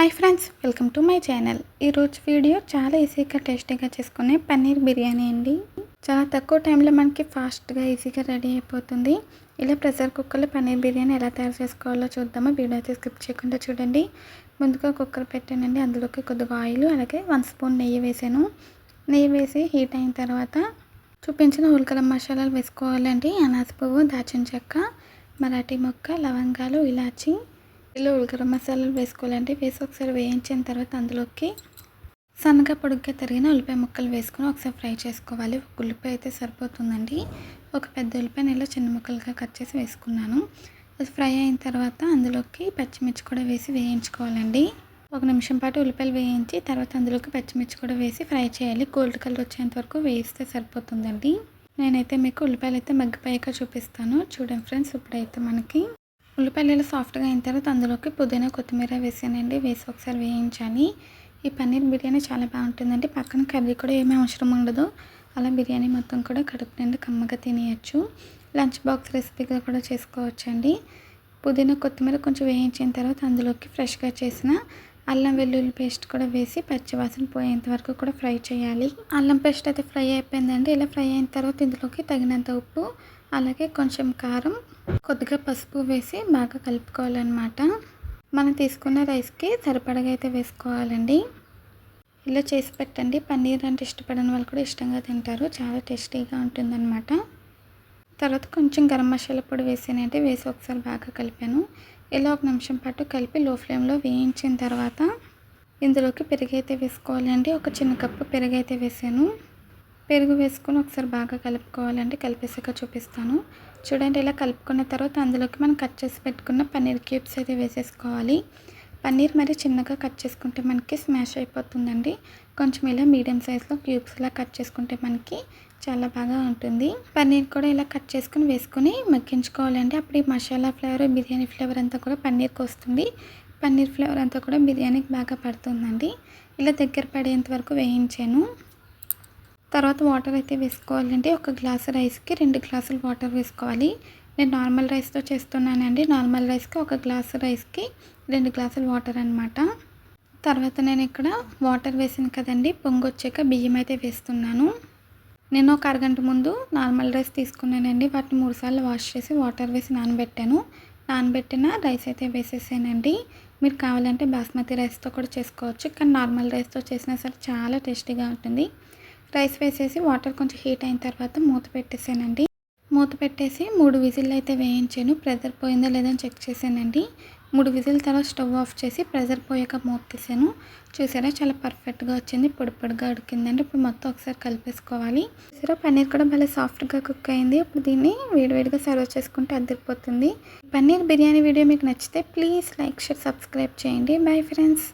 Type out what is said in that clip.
Hi friends, welcome to my channel. ఈరోజు video చాలా ఈజీగా టేస్టీగా చేసుకునే పన్నీర్ బిర్యానీ అండి. చాలా తక్కువ టైంలో మనకి ఫాస్ట్గా ఈజీగా రెడీ అయిపోతుంది. ఇలా ప్రెషర్ కుక్కర్లో పన్నీర్ బిర్యానీ ఎలా తయారు చేసుకోవాలో చూద్దాము. వీడియో అయితే స్కిప్ చేయకుండా చూడండి. ముందుగా కుక్కర్ పెట్టానండి. అందులోకి కొద్దిగా ఆయిల్, అలాగే 1 స్పూన్ నెయ్యి వేసాను. నెయ్యి వేసి హీట్ అయిన తర్వాత చూపించిన ఉల్కలం మసాలాలు వేసుకోవాలండి. అనాస పువ్వు, దాచిన చెక్క, మరాఠీ మొక్క, లవంగాలు, ఇలాచి, ఇలా ఉల్లిగడ్డ మసాలాలు వేసుకోవాలండి. వేసి ఒకసారి వేయించిన తర్వాత అందులోకి సన్నగా పొడుగ్గా తరిగిన ఉల్లిపాయ ముక్కలు వేసుకొని ఒకసారి ఫ్రై చేసుకోవాలి. ఒక ఉల్లిపాయ అయితే సరిపోతుందండి. ఒక పెద్ద ఉల్లిపాయని ఇలా చిన్న ముక్కలుగా కట్ చేసి వేసుకున్నాను. అది ఫ్రై అయిన తర్వాత అందులోకి పచ్చిమిర్చి కూడా వేసి వేయించుకోవాలండి. 1 నిమిషం పాటు ఉల్లిపాయలు వేయించి తర్వాత అందులోకి పచ్చిమిర్చి కూడా వేసి ఫ్రై చేయాలి. గోల్డ్ కలర్ వచ్చేంత వరకు వేయిస్తే సరిపోతుందండి. నేనైతే మీకు ఉల్లిపాయలు అయితే మగ్గిపోయాక చూపిస్తాను. చూడండి ఫ్రెండ్స్, ఇప్పుడైతే మనకి ఉల్లిపాయలు సాఫ్ట్గా అయిన తర్వాత అందులోకి పుదీనా, కొత్తిమీర వేసానండి. వేసి ఒకసారి వేయించాలి. ఈ పన్నీర్ బిర్యానీ చాలా బాగుంటుందండి. పక్కన కర్రీ కూడా ఏమీ అవసరం ఉండదు. అలా బిర్యానీ మొత్తం కూడా కడుపు నిండా కమ్మగా తినేయచ్చు. లంచ్ బాక్స్ రెసిపీగా కూడా చేసుకోవచ్చండి. పుదీనా, కొత్తిమీర కొంచెం వేయించిన తర్వాత అందులోకి ఫ్రెష్గా చేసిన అల్లం వెల్లుల్లి పేస్ట్ కూడా వేసి పచ్చివాసన పోయేంత వరకు కూడా ఫ్రై చేయాలి. అల్లం పేస్ట్ అయితే ఫ్రై అయిపోయిందండి. ఇలా ఫ్రై అయిన తర్వాత ఇందులోకి తగినంత ఉప్పు, అలాగే కొంచెం కారం, కొద్దిగా పసుపు వేసి బాగా కలుపుకోవాలన్నమాట. మనం తీసుకున్న రైస్కి సరిపడగా అయితే వేసుకోవాలండి. ఇలా చేసి పెట్టండి. పన్నీర్ అంటే ఇష్టపడని వాళ్ళు కూడా ఇష్టంగా తింటారు. చాలా టేస్టీగా ఉంటుందన్నమాట. తర్వాత కొంచెం గరం మసాలా పొడి వేసానంటే వేసి ఒకసారి బాగా కలిపాను. ఇలా 1 నిమిషం పాటు కలిపి లో ఫ్లేమ్లో వేయించిన తర్వాత ఇందులోకి పెరుగు అయితే వేసుకోవాలండి. ఒక చిన్న కప్పు పెరుగు అయితే వేసాను. పెరుగు వేసుకొని ఒకసారి బాగా కలుపుకోవాలండి. కలిపేసాక చూపిస్తాను. చూడండి, ఇలా కలుపుకున్న తర్వాత అందులోకి మనం కట్ చేసి పెట్టుకున్న పన్నీర్ క్యూబ్స్ అయితే వేసేసుకోవాలి. పన్నీర్ మరి చిన్నగా కట్ చేసుకుంటే మనకి స్మాష్ అయిపోతుందండి. కొంచెం ఇలా మీడియం సైజులో క్యూబ్స్లా కట్ చేసుకుంటే మనకి చాలా బాగా ఉంటుంది. పన్నీర్ కూడా ఇలా కట్ చేసుకుని వేసుకొని మగ్గించుకోవాలండి. అప్పుడు ఈ మసాలా ఫ్లేవర్, బిర్యానీ ఫ్లేవర్ అంతా కూడా పన్నీర్కి వస్తుంది. పన్నీర్ ఫ్లేవర్ అంతా కూడా బిర్యానీకి బాగా పడుతుందండి. ఇలా దగ్గర పడేంత వరకు వేయించాను. తర్వాత వాటర్ అయితే వేసుకోవాలండి. 1 గ్లాసు రైస్కి 2 గ్లాసులు వాటర్ వేసుకోవాలి. నేను నార్మల్ రైస్తో చేస్తున్నానండి. నార్మల్ రైస్కి 1 గ్లాసు రైస్కి 2 గ్లాసులు వాటర్ అనమాట. తర్వాత నేను ఇక్కడ వాటర్ వేసాను కదండి, పొంగొచ్చాక బియ్యం అయితే వేస్తున్నాను. నేను ఒక అరగంట ముందు నార్మల్ రైస్ తీసుకున్నానండి. వాటిని 3 సార్లు వాష్ చేసి వాటర్ వేసి నానబెట్టాను. నానబెట్టిన రైస్ అయితే వేసేసానండి. మీరు కావాలంటే బాస్మతి రైస్తో కూడా చేసుకోవచ్చు, కానీ నార్మల్ రైస్తో చేసినా సరే చాలా టేస్టీగా ఉంటుంది. రైస్ వేసేసి వాటర్ కొంచెం హీట్ అయిన తర్వాత మూత పెట్టేసానండి. మూత పెట్టేసి 3 విజిల్ అయితే వేయించాను. ప్రెజర్ పోయిందో లేదని చెక్ చేశానండి. 3 విజిల్ తర్వాత స్టవ్ ఆఫ్ చేసి ప్రెజర్ పోయాక మూత తీసాను. చూసారా, చాలా పర్ఫెక్ట్గా వచ్చింది. పొడి పొడిగా ఉడికిందండి. ఇప్పుడు మొత్తం ఒకసారి కలిపేసుకోవాలి. చూసారా, పన్నీర్ కూడా భలే సాఫ్ట్గా కుక్ అయింది. ఇప్పుడు దీన్ని వేడివేడిగా సర్వ్ చేసుకుంటే అదిరిపోతుంది. పన్నీర్ బిర్యానీ వీడియో మీకు నచ్చితే ప్లీజ్ లైక్, షేర్, సబ్స్క్రైబ్ చేయండి. Bye friends.